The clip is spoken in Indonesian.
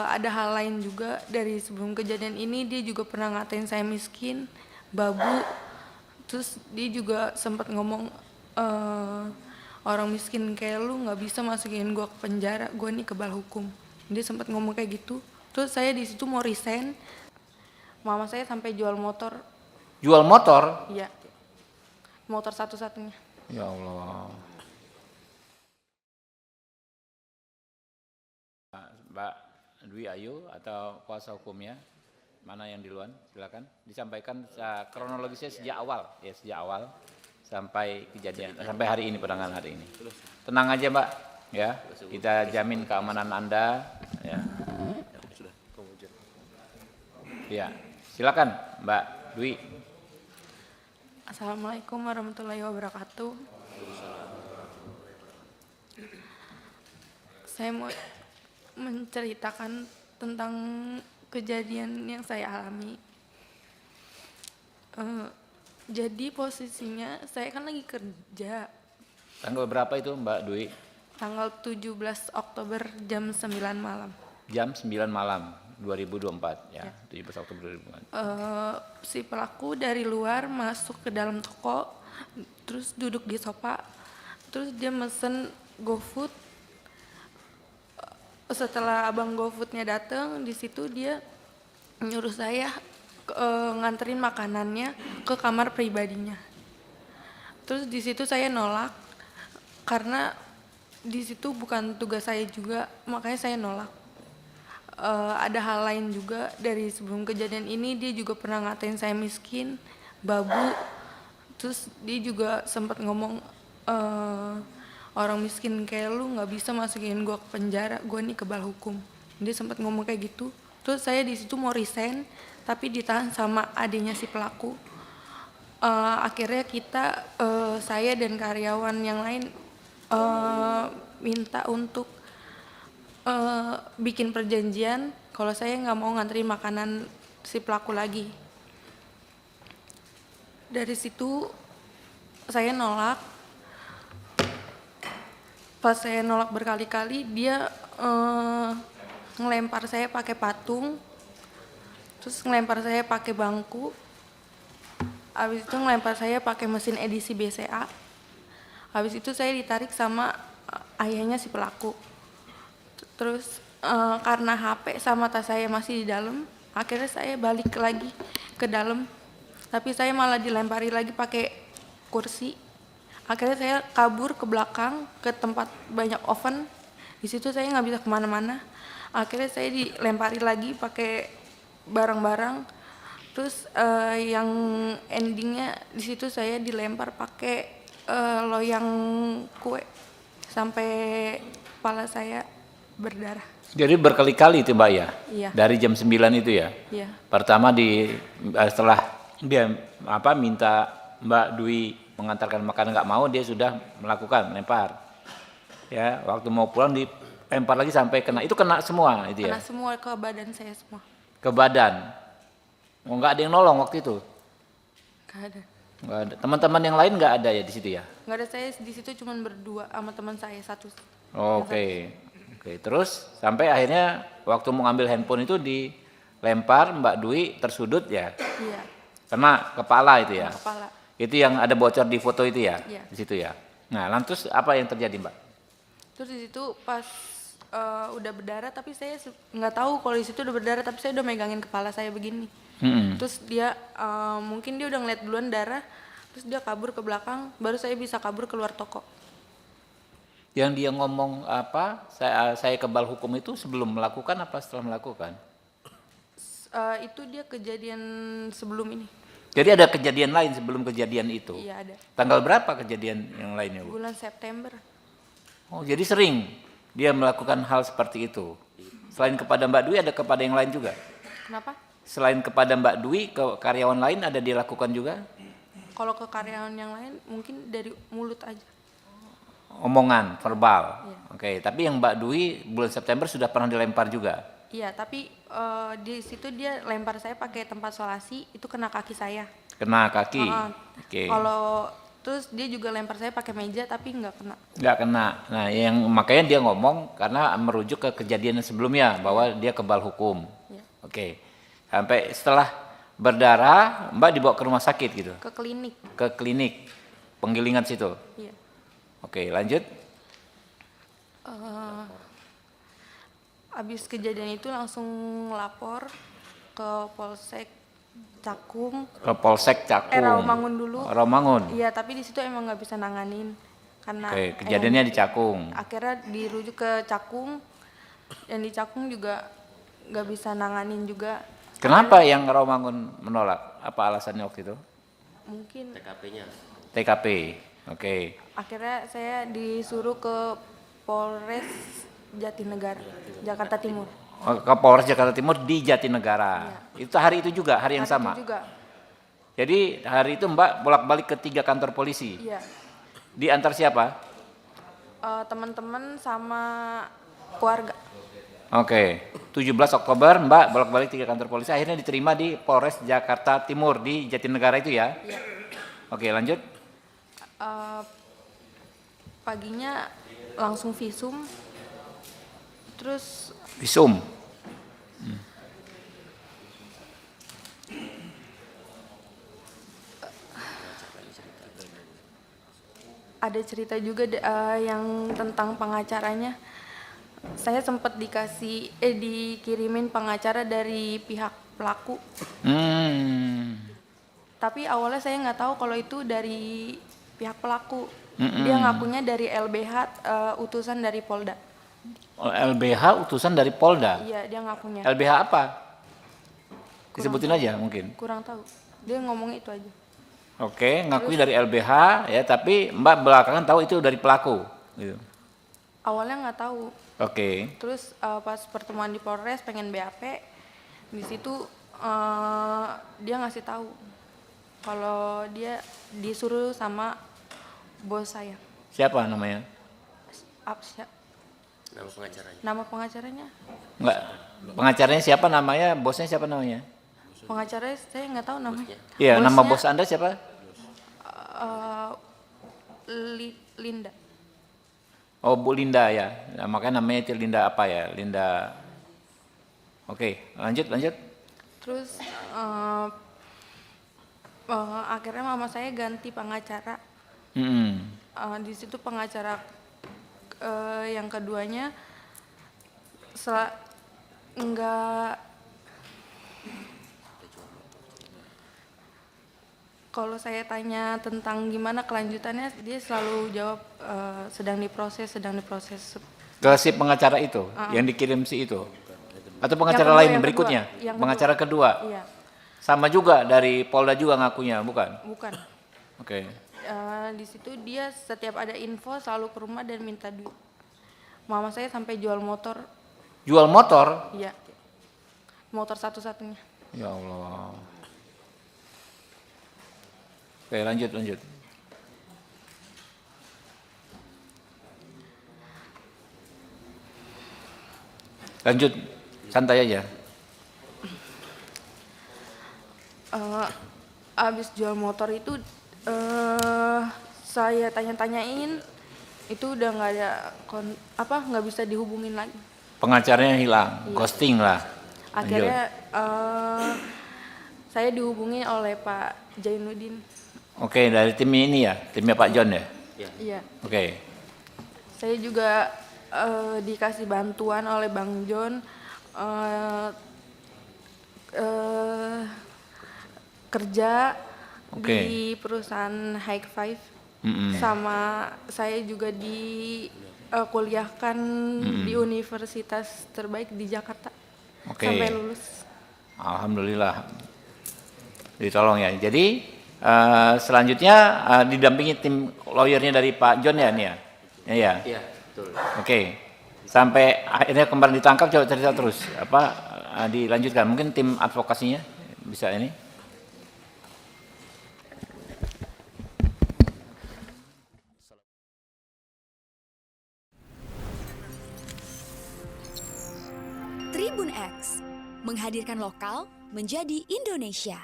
ada hal lain juga dari sebelum kejadian ini. Dia juga pernah ngatain saya miskin, babu. Terus dia juga sempat ngomong, orang miskin kayak lu nggak bisa masukin gue ke penjara, gue nih kebal hukum. Dia sempat ngomong kayak gitu. Terus saya di situ mau resign. Mama saya sampai jual motor. Jual motor? Iya, motor satu-satunya. Ya Allah. Mbak Dwi Ayu atau kuasa hukumnya, mana yang duluan? Silakan disampaikan kronologisnya sejak awal, ya sejak awal sampai kejadian, sampai hari ini, perangan hari ini. Tenang aja Mbak, ya kita jamin keamanan Anda. Ya, ya silakan Mbak Dwi. Assalamualaikum warahmatullahi wabarakatuh. Saya mau menceritakan tentang kejadian yang saya alami. Jadi posisinya saya kan lagi kerja. Tanggal berapa itu Mbak Dwi? Tanggal 17 Oktober jam 9 malam. Jam 9 malam 2024 ya. 17 Oktober 2024. Si pelaku dari luar masuk ke dalam toko, terus duduk di sofa, terus dia mesen GoFood. Setelah abang GoFoodnya datang, di situ dia nyuruh saya nganterin makanannya ke kamar pribadinya. Terus di situ saya nolak karena di situ bukan tugas saya juga, makanya saya nolak. Ada hal lain juga dari sebelum kejadian ini. Dia juga pernah ngatain saya miskin, babu. Terus dia juga sempat ngomong, orang miskin kayak lu nggak bisa masukin gue ke penjara, gue nih kebal hukum. Dia sempat ngomong kayak gitu. Terus saya di situ mau resign, tapi ditahan sama adiknya si pelaku. Akhirnya saya dan karyawan yang lain minta untuk bikin perjanjian kalau saya nggak mau nganterin makanan si pelaku lagi. Dari situ saya nolak. Pas saya nolak berkali-kali, dia ngelempar saya pakai patung, terus ngelempar saya pakai bangku, habis itu ngelempar saya pakai mesin edisi BCA. Habis itu saya ditarik sama ayahnya si pelaku. Terus karena HP sama tas saya masih di dalam, akhirnya saya balik lagi ke dalam, tapi saya malah dilempari lagi pakai kursi. Akhirnya saya kabur ke belakang ke tempat banyak oven. Di situ saya nggak bisa kemana-mana. Akhirnya saya dilempari lagi pakai barang-barang. Terus yang endingnya di situ saya dilempar pakai loyang kue sampai kepala saya berdarah. Jadi berkali-kali itu Mbak ya? Iya. Dari jam 9 itu ya? Iya. Pertama setelah dia minta Mbak Dwi mengantarkan makanan, nggak mau, dia sudah melakukan lempar. Ya, waktu mau pulang dilempar lagi sampai kena. Itu kena semua itu ya? Kena semua ke badan saya semua. Ke badan. Oh, nggak ada yang nolong waktu itu? Nggak ada. Nggak ada. Teman-teman yang lain nggak ada ya di situ ya? Nggak ada, saya di situ cuma berdua sama teman saya satu. Oke. Terus sampai akhirnya waktu mau ngambil handphone itu dilempar, Mbak Dwi tersudut ya? Iya. Kena kepala itu ya? Kena kepala. Itu yang ada bocor di foto itu ya? Iya. Di situ ya. Nah, lantas apa yang terjadi, Mbak? Terus di situ pas udah berdarah, tapi saya nggak tahu kalau di situ udah berdarah, tapi saya udah megangin kepala saya begini. Terus dia mungkin dia udah ngeliat duluan darah, terus dia kabur ke belakang, baru saya bisa kabur keluar toko. Yang dia ngomong apa? Saya kebal hukum itu sebelum melakukan apa setelah melakukan? Itu dia kejadian sebelum ini. Jadi ada kejadian lain sebelum kejadian itu? Iya ada. Tanggal berapa kejadian yang lainnya, Bu? Bulan September. Oh, jadi sering dia melakukan hal seperti itu. Selain kepada Mbak Dwi, ada kepada yang lain juga? Kenapa? Selain kepada Mbak Dwi, ke karyawan lain ada dilakukan juga? Kalau ke karyawan yang lain mungkin dari mulut aja. Omongan, verbal. Iya. Oke, tapi yang Mbak Dwi bulan September sudah pernah dilempar juga? Iya, tapi di situ dia lempar saya pakai tempat solasi, itu kena kaki saya. Kena kaki? Oke. Kalau Terus dia juga lempar saya pakai meja tapi nggak kena. Nggak kena. Nah, yang makanya dia ngomong karena merujuk ke kejadian sebelumnya bahwa dia kebal hukum. Ya. Oke. Sampai setelah berdarah, Mbak dibawa ke rumah sakit gitu. Ke klinik. Ke klinik penggilingan situ. Iya. Oke, lanjut. Abis kejadian itu langsung lapor ke Polsek Cakung. Ke Polsek Cakung. Rawamangun dulu. Rawamangun. Iya, tapi di situ emang nggak bisa nanganin karena Oke, kejadiannya di Cakung. akhirnya dirujuk ke Cakung, dan di Cakung juga nggak bisa nanganin juga. Kenapa yang Rawamangun menolak? Apa alasannya waktu itu? Mungkin TKP. Oke. akhirnya saya disuruh ke Polres Jatinegara, Jakarta Timur. Oh, ke Polres Jakarta Timur di Jatinegara. Itu hari itu juga, hari yang Hari sama. itu juga. Jadi hari itu Mbak bolak-balik ke 3 kantor polisi. Iya. Diantar siapa? Teman-teman sama keluarga. Oke. 17 Oktober Mbak bolak-balik 3 kantor polisi, akhirnya diterima di Polres Jakarta Timur di Jatinegara itu ya. Iya. Oke, lanjut. Paginya langsung visum. Terus Visum. ada cerita juga yang tentang pengacaranya. Saya sempat dikirimin pengacara dari pihak pelaku. Tapi awalnya saya nggak tahu kalau itu dari pihak pelaku. Dia ngakunya dari LBH, utusan dari Polda. LBH utusan dari Polda. Iya, dia ngakunya. LBH apa? Disebutin aja mungkin. Kurang tahu. Dia ngomongnya itu aja. Oke, ngakui dari LBH ya, tapi Mbak belakangan tahu itu dari pelaku. Gitu. Awalnya nggak tahu. Oke. Terus pas pertemuan di Polres pengen BAP, di situ dia ngasih tahu kalau dia disuruh sama bos saya. Siapa namanya? Nama pengacaranya? Enggak. Pengacaranya siapa namanya? Bosnya siapa namanya? Pengacaranya saya nggak tahu namanya. Iya, nama Bosnya, bos Anda siapa? Linda. Oh, Bu Linda ya. Nah, makanya namanya itu Linda apa ya? Linda. Oke, lanjut. Terus akhirnya mama saya ganti pengacara. Di situ pengacara yang keduanya kalau saya tanya tentang gimana kelanjutannya, dia selalu jawab sedang diproses. Ke si pengacara itu yang dikirim si itu. Atau pengacara Yang lain kedua, berikutnya? yang Pengacara kedua. Iya. Sama juga dari Polda juga ngakunya, bukan? Bukan. Oke. Di situ dia setiap ada info selalu ke rumah dan minta duit. Mama saya sampai jual motor. Jual motor? Iya. Motor satu-satunya. Ya Allah. Oke, lanjut. Lanjut, santai aja. Abis jual motor itu saya tanya-tanyain, itu udah nggak ada nggak bisa dihubungin lagi. Pengacaranya hilang, ghosting lah. Akhirnya saya dihubungi oleh Pak Jainuddin. Oke, dari tim ini ya, timnya Pak John ya? Iya. Oke. Saya juga dikasih bantuan oleh Bang John kerja di perusahaan High Five. Sama saya juga kuliahkan di universitas terbaik di Jakarta. Sampai lulus. Alhamdulillah ditolong ya. Jadi selanjutnya didampingi tim lawyernya dari Pak John ya nih ya? Iya, betul. Oke. Sampai akhirnya kemarin ditangkap, coba cerita terus. Dilanjutkan, mungkin tim advokasinya bisa ini. Tribun X menghadirkan lokal menjadi Indonesia.